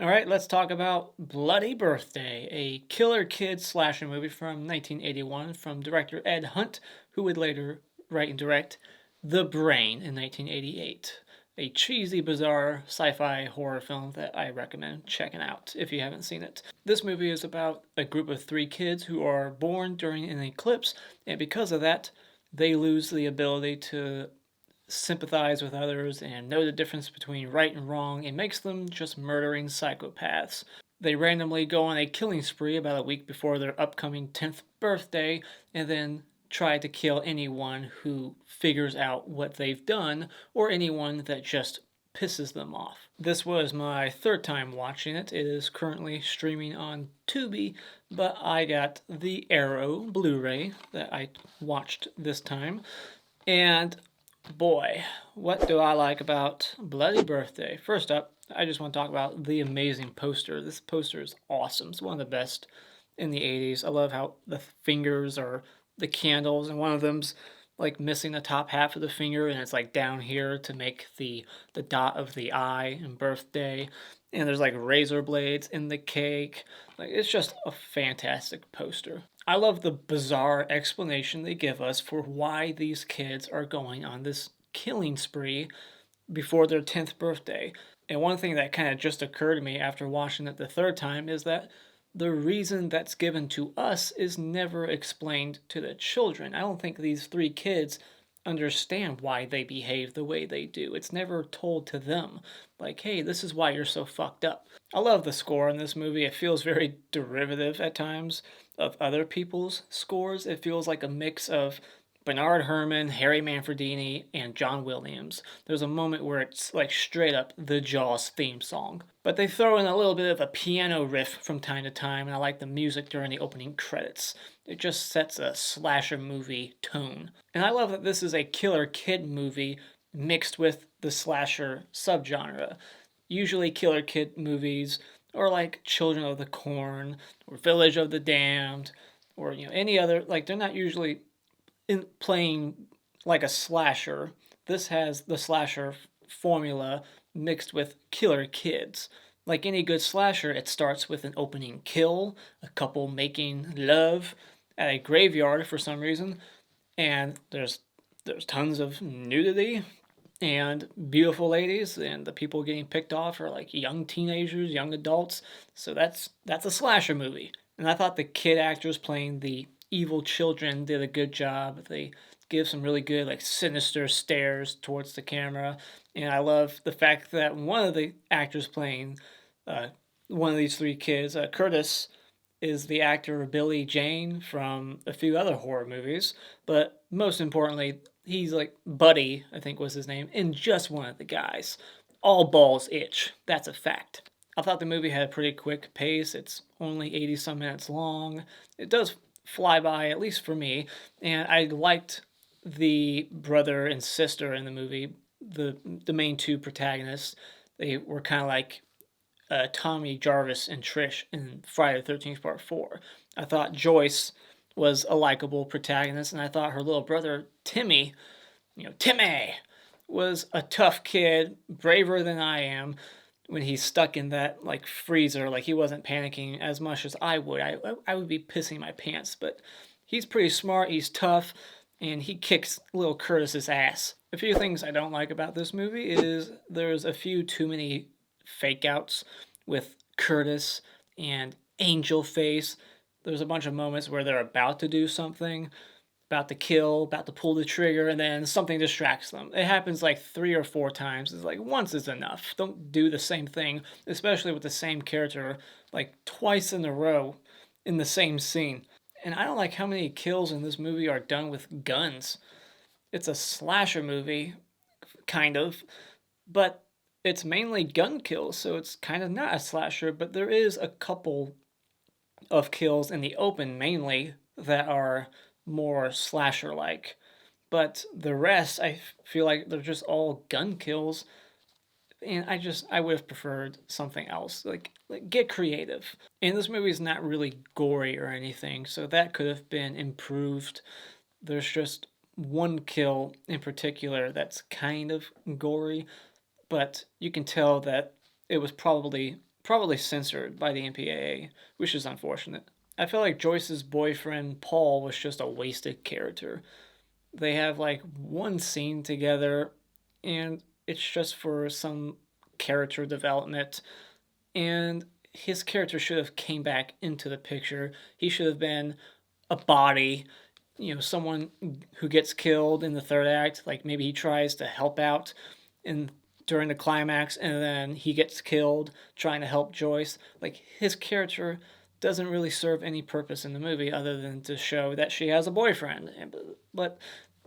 All right, let's talk about Bloody Birthday, a killer kid slasher movie from 1981 from director Ed Hunt, who would later write and direct The Brain in 1988. A cheesy, bizarre sci-fi horror film that I recommend checking out if you haven't seen it. This movie is about a group of three kids who are born during an eclipse, and because of that, they lose the ability to sympathize with others and know the difference between right and wrong. It makes them just murdering psychopaths. They randomly go on a killing spree about a week before their upcoming 10th birthday and then try to kill anyone who figures out what they've done or anyone that just pisses them off. This was my third time watching it. It is currently streaming on Tubi, but I got the Arrow Blu-ray that I watched this time. And boy, what do I like about Bloody Birthday? First up, I just want to talk about the amazing poster. This poster is awesome. It's one of the best in the 80s. I love how the fingers are the candles, and one of them's like missing the top half of the finger, and it's like down here to make the dot of the eye and birthday. And there's like razor blades in the cake. Like it's just a fantastic poster. I love the bizarre explanation they give us for why these kids are going on this killing spree before their 10th birthday. And one thing that kind of just occurred to me after watching it the third time is that the reason that's given to us is never explained to the children. I don't think these three kids understand why they behave the way they do. It's never told to them, like, hey, this is why you're so fucked up. I love the score in this movie. It feels very derivative at times of other people's scores. It feels like a mix of Bernard Herrmann, Harry Manfredini, and John Williams. There's a moment where it's like straight up the Jaws theme song. But they throw in a little bit of a piano riff from time to time, and I like the music during the opening credits. It just sets a slasher movie tone. And I love that this is a killer kid movie mixed with the slasher subgenre. Usually killer kid movies are like Children of the Corn or Village of the Damned or any other, like they're not usually playing like a slasher. This has the slasher formula mixed with killer kids. Like any good slasher, it starts with an opening kill, a couple making love at a graveyard for some reason, and there's tons of nudity and beautiful ladies, and the people getting picked off are like young teenagers, young adults. So that's a slasher movie. And I thought the kid actors playing the evil children did a good job. They give some really good like sinister stares towards the camera, and I love the fact that one of the actors playing uh, one of these three kids, Curtis, is the actor Billy Jayne from a few other horror movies, but most importantly, he's like Buddy, I think was his name, in just one of the guys. All balls itch. That's a fact. I thought the movie had a pretty quick pace. It's only 80 some minutes long. It does fly by, at least for me, and I liked the brother and sister in the movie, the main two protagonists. They were kind of like Tommy Jarvis and Trish in Friday the 13th Part 4. I thought Joyce was a likable protagonist, and I thought her little brother, Timmy, Timmy, was a tough kid, braver than I am when he's stuck in that like freezer. Like he wasn't panicking as much as I would. I would be pissing my pants, but he's pretty smart, he's tough, and he kicks little Curtis's ass. A few things I don't like about this movie is there's a few too many fake outs with Curtis and Angel Face. There's a bunch of moments where they're about to do something, about to kill, about to pull the trigger, and then something distracts them. It happens like 3 or 4 times. It's like once is enough. Don't do the same thing, especially with the same character, like twice in a row in the same scene. And I don't like how many kills in this movie are done with guns. It's a slasher movie, kind of, but it's mainly gun kills, so it's kind of not a slasher, but there is a couple of kills in the open mainly that are more slasher like. But the rest, I feel like they're just all gun kills, and I would have preferred something else. Like get creative. And this movie is not really gory or anything, so that could have been improved. There's just one kill in particular that's kind of gory, but you can tell that it was probably probably censored by the MPAA, which is unfortunate. I feel like Joyce's boyfriend, Paul, was just a wasted character. They have like one scene together, and it's just for some character development. And his character should have came back into the picture. He should have been a body, someone who gets killed in the third act. Like maybe he tries to help out in during the climax, and then he gets killed trying to help Joyce. Like his character doesn't really serve any purpose in the movie other than to show that she has a boyfriend. But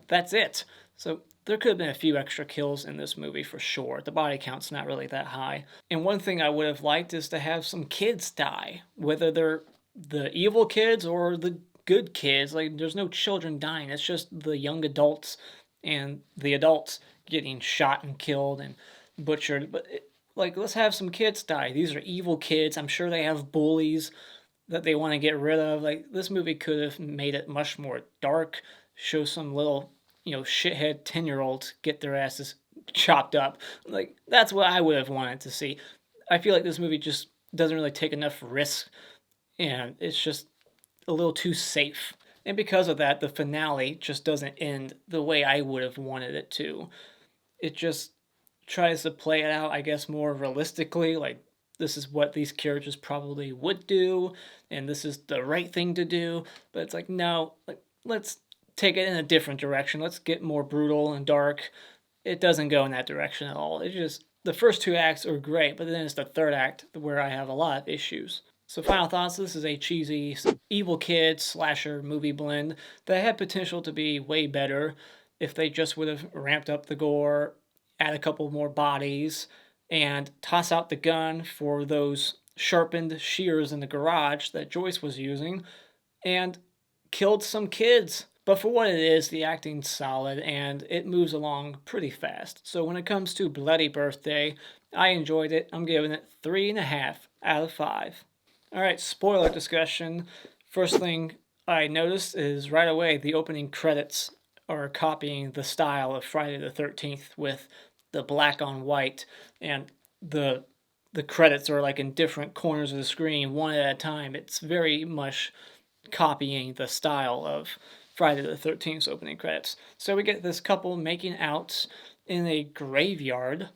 that's it. So there could have been a few extra kills in this movie for sure. The body count's not really that high. And one thing I would have liked is to have some kids die, whether they're the evil kids or the good kids. Like there's no children dying. It's just the young adults and the adults getting shot and killed and butchered. But like let's have some kids die. These are evil kids. I'm sure they have bullies that they want to get rid of. Like this movie could have made it much more dark, show some little, shithead 10-year-olds get their asses chopped up. Like that's what I would have wanted to see. I feel like this movie just doesn't really take enough risk, and it's just a little too safe. And because of that, the finale just doesn't end the way I would have wanted it to. It just tries to play it out, I guess, more realistically. Like, this is what these characters probably would do, and this is the right thing to do. But it's like, no, like, let's take it in a different direction. Let's get more brutal and dark. It doesn't go in that direction at all. It just, the first two acts are great, but then it's the third act where I have a lot of issues. So final thoughts, this is a cheesy evil kid slasher movie blend that had potential to be way better if they just would have ramped up the gore, add a couple more bodies, and toss out the gun for those sharpened shears in the garage that Joyce was using, and killed some kids. But for what it is, the acting's solid and it moves along pretty fast. So when it comes to Bloody Birthday, I enjoyed it. I'm giving it 3.5 out of 5. Alright, spoiler discussion. First thing I noticed is right away the opening credits are copying the style of Friday the 13th with the black on white, and the credits are like in different corners of the screen, one at a time. It's very much copying the style of Friday the 13th's opening credits. So we get this couple making out in a graveyard,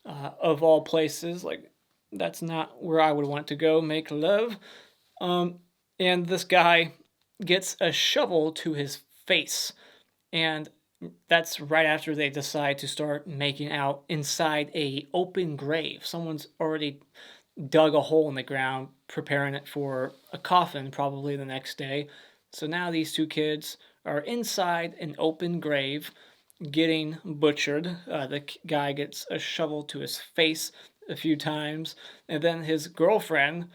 of all places. Like, that's not where I would want to go make love. And this guy gets a shovel to his face, and that's right after they decide to start making out inside a open grave. Someone's already dug a hole in the ground, preparing it for a coffin probably the next day. So now these two kids are inside an open grave getting butchered. The guy gets a shovel to his face a few times, and then his girlfriend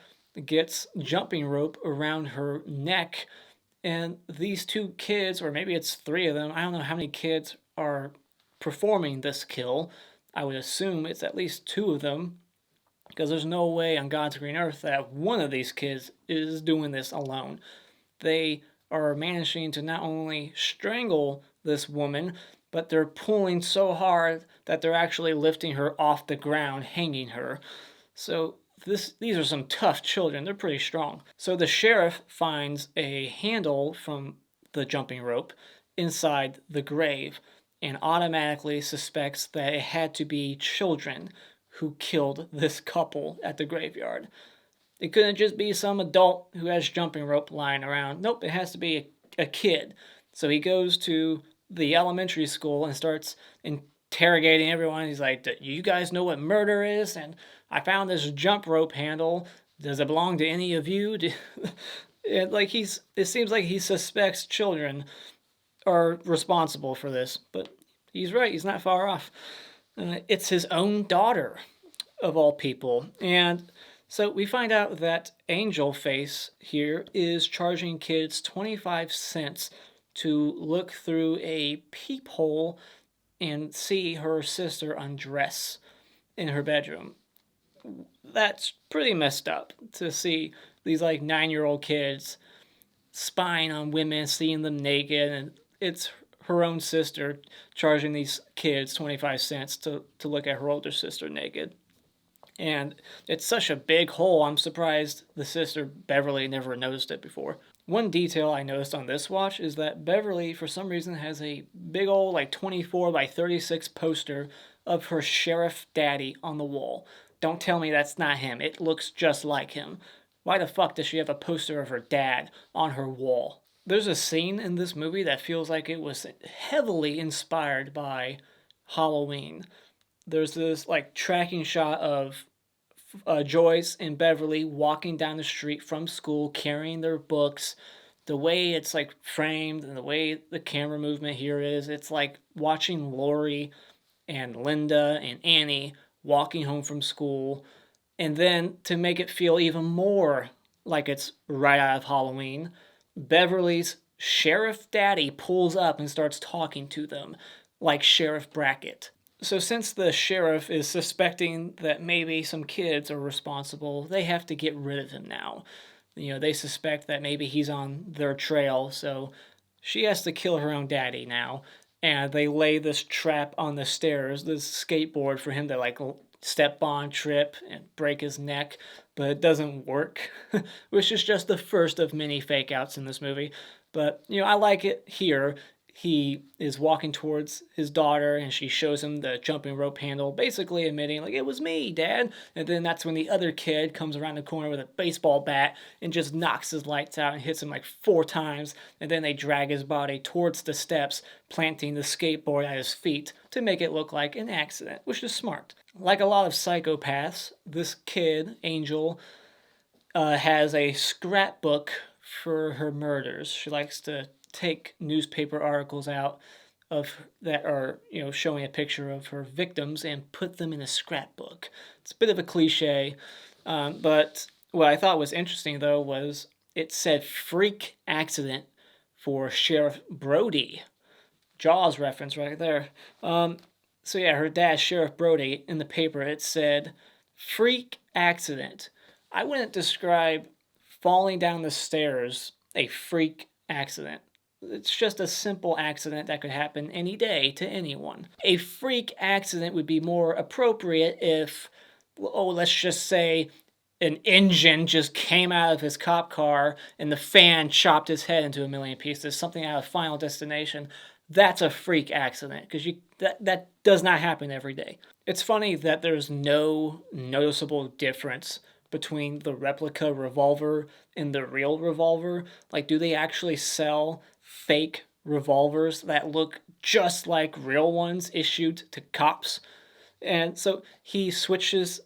gets jumping rope around her neck. And these two kids, or maybe it's three of them, I don't know how many kids are performing this kill. I would assume it's at least two of them, because there's no way on God's green earth that one of these kids is doing this alone. They are managing to not only strangle this woman, but they're pulling so hard that they're actually lifting her off the ground, hanging her. So these are some tough children. They're pretty strong. So the sheriff finds a handle from the jumping rope inside the grave and automatically suspects that it had to be children who killed this couple at the graveyard. It couldn't just be some adult who has jumping rope lying around. Nope, it has to be a kid. So he goes to the elementary school and starts interrogating everyone. He's like, "Do you guys know what murder is? And I found this jump rope handle. Does it belong to any of you?" It seems like he suspects children are responsible for this, but he's right. He's not far off. It's his own daughter, of all people. And so we find out that Angel Face here is charging kids 25 cents to look through a peephole and see her sister undress in her bedroom. That's pretty messed up to see these like 9-year-old kids spying on women, seeing them naked, and it's her own sister charging these kids 25 cents to look at her older sister naked. And it's such a big hole, I'm surprised the sister Beverly never noticed it before. One detail I noticed on this watch is that Beverly, for some reason, has a big old, like, 24 by 36 poster of her sheriff daddy on the wall. Don't tell me that's not him. It looks just like him. Why the fuck does she have a poster of her dad on her wall? There's a scene in this movie that feels like it was heavily inspired by Halloween. There's this, like, tracking shot of Joyce and Beverly walking down the street from school carrying their books. The way it's like framed and the way the camera movement here is, it's like watching Lori and Linda and Annie walking home from school. And then to make it feel even more like it's right out of Halloween, Beverly's sheriff daddy pulls up and starts talking to them like Sheriff Brackett. So since the sheriff is suspecting that maybe some kids are responsible, they have to get rid of him now. They suspect that maybe he's on their trail, so she has to kill her own daddy now. And they lay this trap on the stairs, this skateboard for him to like step on, trip, and break his neck, but it doesn't work, which is just the first of many fake outs in this movie. But, I like it here. He is walking towards his daughter and she shows him the jumping rope handle, basically admitting, like, it was me, Dad. And then that's when the other kid comes around the corner with a baseball bat and just knocks his lights out and hits him like 4 times. And then they drag his body towards the steps, planting the skateboard at his feet to make it look like an accident, which is smart. Like a lot of psychopaths, this kid, Angel, has a scrapbook for her murders. She likes to take newspaper articles out of that are showing a picture of her victims and put them in a scrapbook. It's a bit of a cliche, but what I thought was interesting though was it said freak accident for Sheriff Brody. Jaws reference right there. So yeah, her dad, Sheriff Brody, in the paper it said freak accident. I wouldn't describe falling down the stairs a freak accident. It's just a simple accident that could happen any day to anyone. A freak accident would be more appropriate if, let's just say an engine just came out of his cop car and the fan chopped his head into a million pieces, something out of Final Destination. That's a freak accident because that does not happen every day. It's funny that there's no noticeable difference between the replica revolver and the real revolver. Like, do they actually sell fake revolvers that look just like real ones issued to cops? And so he switches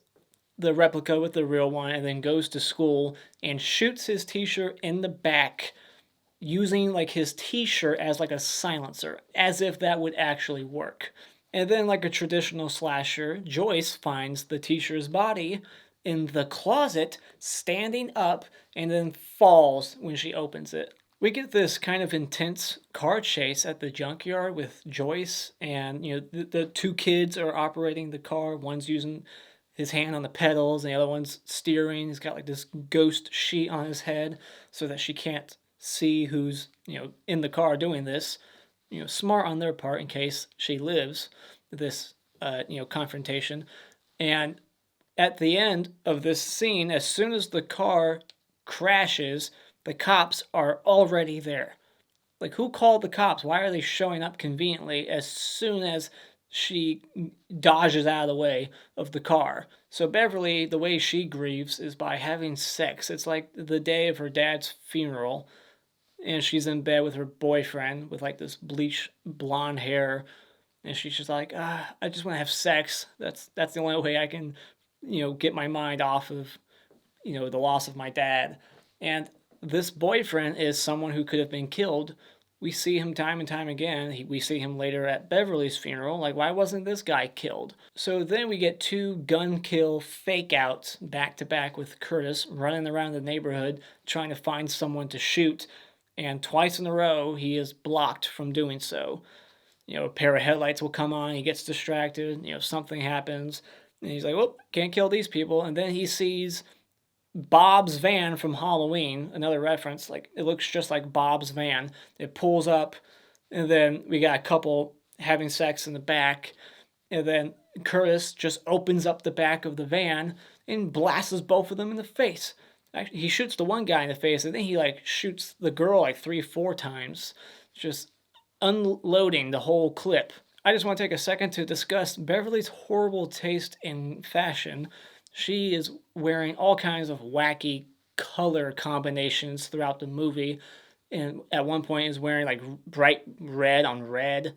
the replica with the real one and then goes to school and shoots his t-shirt in the back using like his t-shirt as like a silencer, as if that would actually work. And then, like a traditional slasher, Joyce finds the t-shirt's body in the closet, standing up, and then falls when she opens it. We get this kind of intense car chase at the junkyard with Joyce, and the 2 kids are operating the car. One's using his hand on the pedals, and the other one's steering. He's got like this ghost sheet on his head so that she can't see who's in the car doing this. Smart on their part in case she lives this confrontation. And at the end of this scene, as soon as the car crashes, the cops are already there. Like, who called the cops? Why are they showing up conveniently as soon as she dodges out of the way of the car? So Beverly, the way she grieves is by having sex. It's like the day of her dad's funeral, and she's in bed with her boyfriend with like this bleach blonde hair, and she's just like, I just want to have sex. That's the only way I can get my mind off of the loss of my dad. And this boyfriend is someone who could have been killed. We see him time and time again. We see him later at Beverly's funeral. Like, why wasn't this guy killed? So then we get 2 gun kill fake outs back to back with Curtis running around the neighborhood trying to find someone to shoot. And twice in a row, he is blocked from doing so. A pair of headlights will come on. He gets distracted. Something happens. And he's like, whoop, can't kill these people. And then he sees Bob's van from Halloween, another reference. Like, it looks just like Bob's van. It pulls up, and then we got a couple having sex in the back. And then Curtis just opens up the back of the van and blasts both of them in the face. Actually, he shoots the one guy in the face, and then he like shoots the girl like 3, 4 times, just unloading the whole clip. I just want to take a second to discuss Beverly's horrible taste in fashion. She is wearing all kinds of wacky color combinations throughout the movie, and at one point is wearing like bright red on red,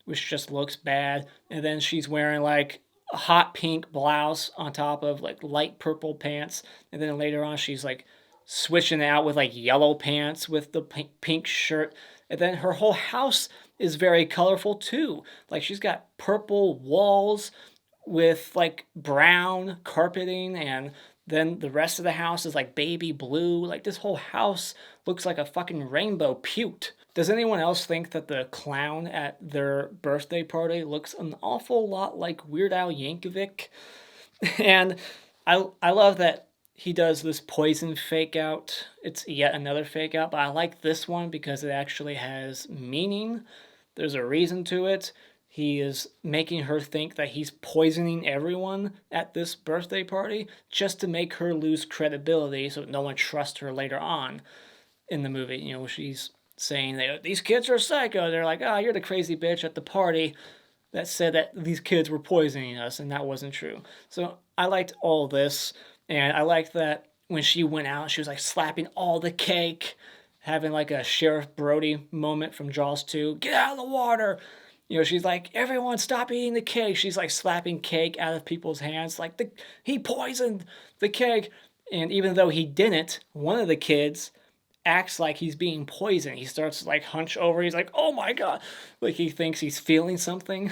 which just looks bad. And then she's wearing like a hot pink blouse on top of like light purple pants. And then later on, she's like switching out with like yellow pants with the pink shirt. And then her whole house is very colorful too. Like she's got purple walls with like brown carpeting, and then the rest of the house is like baby blue. Like this whole house looks like a fucking rainbow puked. Does anyone else think that the clown at their birthday party looks an awful lot like Weird Al Yankovic? And I love that he does this poison fake out. It's yet another fake out, but I like this one because it actually has meaning. There's a reason to it. He is making her think that he's poisoning everyone at this birthday party just to make her lose credibility so no one trusts her later on in the movie. You know, she's saying that these kids are psycho. They're like, oh, you're the crazy bitch at the party that said that these kids were poisoning us, and that wasn't true. So I liked all this, and I liked that when she went out, she was like slapping all the cake, having like a Sheriff Brody moment from Jaws 2. Get out of the water! You know, she's like, everyone stop eating the cake. She's like slapping cake out of people's hands. Like, he poisoned the cake. And even though he didn't, one of the kids acts like he's being poisoned. He starts to like hunch over. He's like, oh my God. Like he thinks he's feeling something.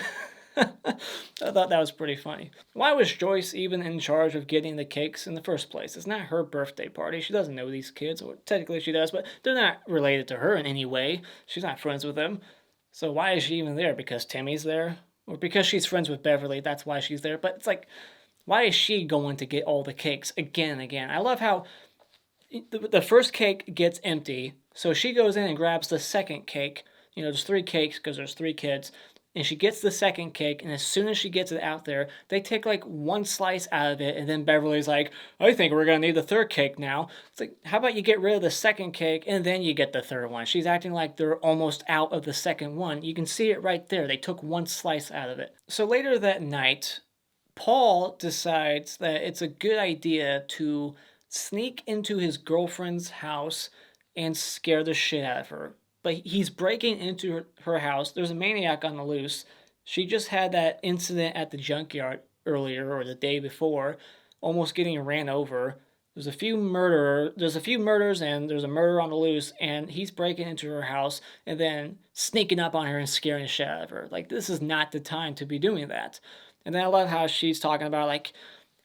I thought that was pretty funny. Why was Joyce even in charge of getting the cakes in the first place? It's not her birthday party. She doesn't know these kids. Or technically she does, but they're not related to her in any way. She's not friends with them. So why is she even there? Because Timmy's there? Or because she's friends with Beverly, that's why she's there. But it's like, why is she going to get all the cakes again and again? I love how the first cake gets empty, so she goes in and grabs the second cake. You know, there's 3 cakes because there's 3 kids. And she gets the second cake, and as soon as she gets it out there, they take like 1 slice out of it, and then Beverly's like, I think we're going to need the third cake now. It's like, how about you get rid of the second cake, and then you get the third one? She's acting like they're almost out of the second one. You can see it right there. They took 1 slice out of it. So later that night, Paul decides that it's a good idea to sneak into his girlfriend's house and scare the shit out of her. But he's breaking into her house. There's a maniac on the loose. She just had that incident at the junkyard earlier or the day before, almost getting ran over. There's a few murders and there's a murder on the loose, and he's breaking into her house and then sneaking up on her and scaring the shit out of her. Like, this is not the time to be doing that. And then I love how she's talking about like,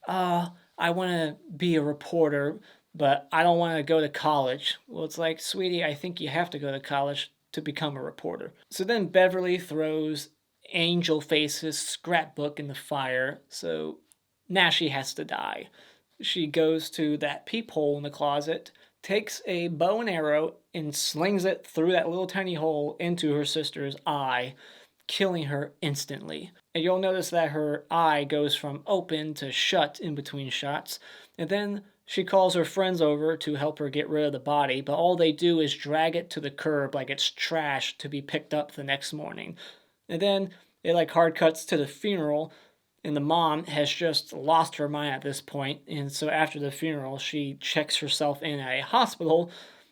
I want to be a reporter, but I don't want to go to college. Well, it's like, sweetie, I think you have to go to college to become a reporter. So then Beverly throws Angel Face's scrapbook in the fire, so now she has to die. She goes to that peephole in the closet, takes a bow and arrow, and slings it through that little tiny hole into her sister's eye, killing her instantly. And you'll notice that her eye goes from open to shut in between shots, and then she calls her friends over to help her get rid of the body, but all they do is drag it to the curb like it's trash to be picked up the next morning. And then it like hard cuts to the funeral, and the mom has just lost her mind at this point, and so after the funeral, she checks herself in at a hospital.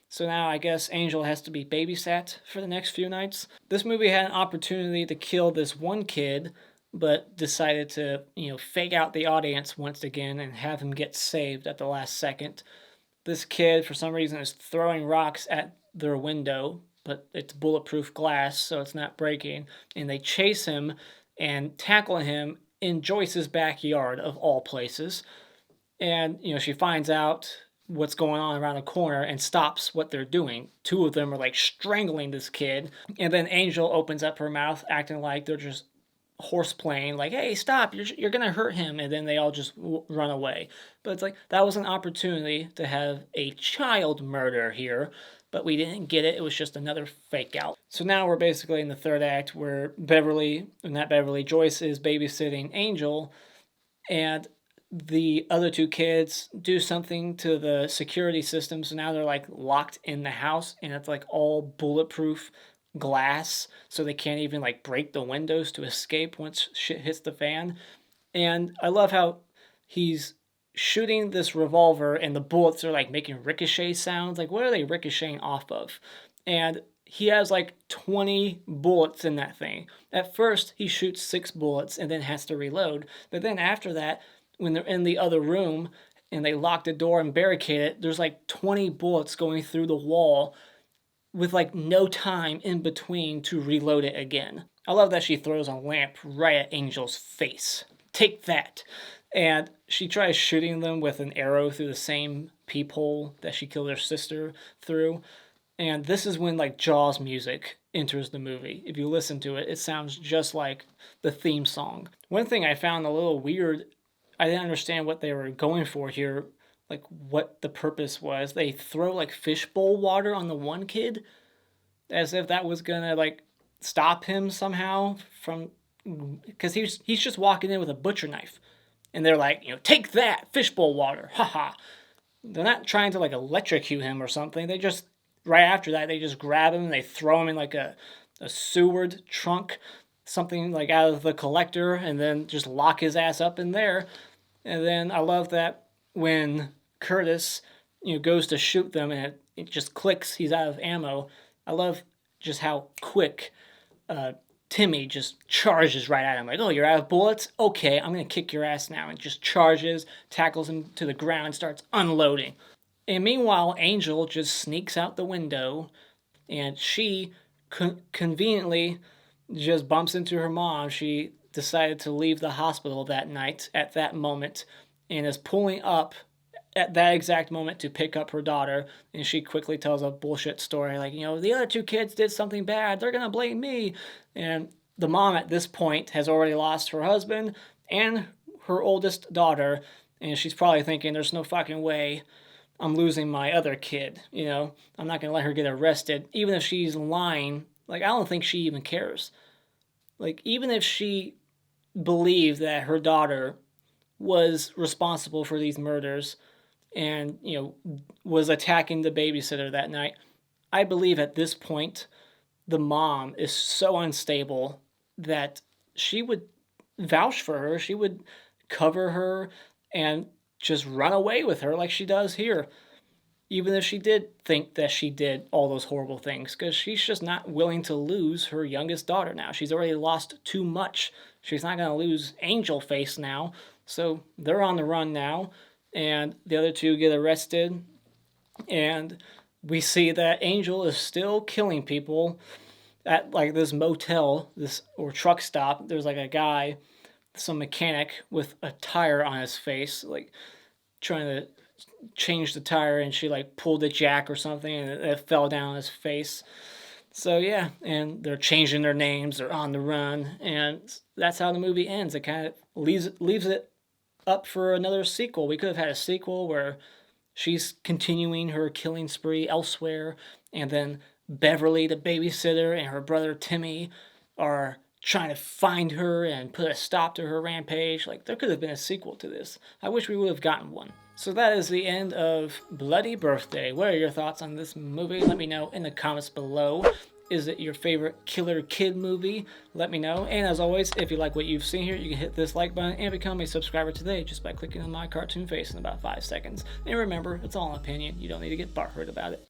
So now I guess Angel has to be babysat for the next few nights. This movie had an opportunity to kill this one kid, but decided to, fake out the audience once again and have him get saved at the last second. This kid, for some reason, is throwing rocks at their window, but it's bulletproof glass, so it's not breaking. And they chase him and tackle him in Joyce's backyard, of all places. And, she finds out what's going on around the corner and stops what they're doing. 2 of them are like strangling this kid. And then Angel opens up her mouth, acting like they're just horseplaying, like, hey, stop, you're gonna hurt him. And then they all just run away. But it's like, that was an opportunity to have a child murder here. but we didn't get it. It was just another fake out. So now we're basically in the third act where Joyce is babysitting Angel, and the other two kids do something to the security system. So now they're like locked in the house, and it's like all bulletproof glass, so they can't even like break the windows to escape once shit hits the fan. And I love how he's shooting this revolver and the bullets are like making ricochet sounds. Like, what are they ricocheting off of? And he has like 20 bullets in that thing. At first, he shoots 6 bullets and then has to reload. But then after that, when they're in the other room and they lock the door and barricade it, there's like 20 bullets going through the wall with like no time in between to reload it again. I love that she throws a lamp right at Angel's face. Take that. And she tries shooting them with an arrow through the same peephole that she killed her sister through. And this is when like Jaws music enters the movie. If you listen to it, it sounds just like the theme song. One thing I found a little weird, I didn't understand what they were going for here, like what the purpose was. They throw like fishbowl water on the one kid as if that was gonna like stop him somehow from, because he's just walking in with a butcher knife. And they're like, take that, fishbowl water, haha. They're not trying to like electrocute him or something. They just, right after that, they just grab him and they throw him in like a Seward trunk, something like out of the collector, and then just lock his ass up in there. And then I love that when Curtis, goes to shoot them and it just clicks, he's out of ammo. I love just how quick Timmy just charges right at him. Like, oh, you're out of bullets? Okay, I'm going to kick your ass now. And just charges, tackles him to the ground, and starts unloading. And meanwhile, Angel just sneaks out the window, and she conveniently just bumps into her mom. She decided to leave the hospital that night at that moment and is pulling up at that exact moment to pick up her daughter, and she quickly tells a bullshit story like, the other 2 kids did something bad, they're gonna blame me. And the mom at this point has already lost her husband and her oldest daughter, and she's probably thinking, there's no fucking way I'm losing my other kid. I'm not gonna let her get arrested. Even if she's lying, like, I don't think she even cares. Like, even if she believed that her daughter was responsible for these murders and, was attacking the babysitter that night, I believe at this point, the mom is so unstable that she would vouch for her. She would cover her and just run away with her like she does here. Even if she did think that she did all those horrible things, because she's just not willing to lose her youngest daughter now. She's already lost too much. She's not going to lose Angel Face now. So they're on the run now, and the other 2 get arrested, and we see that Angel is still killing people at like this motel, or truck stop. There's like a guy, some mechanic with a tire on his face, like trying to change the tire, and she like pulled the jack or something and it fell down on his face. So yeah, and they're changing their names, they're on the run, and that's how the movie ends. It kind of leaves it up for another sequel. We could have had a sequel where she's continuing her killing spree elsewhere, and then Beverly, the babysitter, and her brother Timmy are trying to find her and put a stop to her rampage. Like, there could have been a sequel to this. I wish we would have gotten one. So that is the end of Bloody Birthday. What are your thoughts on this movie? Let me know in the comments below. Is it your favorite killer kid movie? Let me know. And as always, if you like what you've seen here, you can hit this like button and become a subscriber today just by clicking on my cartoon face in about 5 seconds. And remember, it's all an opinion. You don't need to get butthurt about it.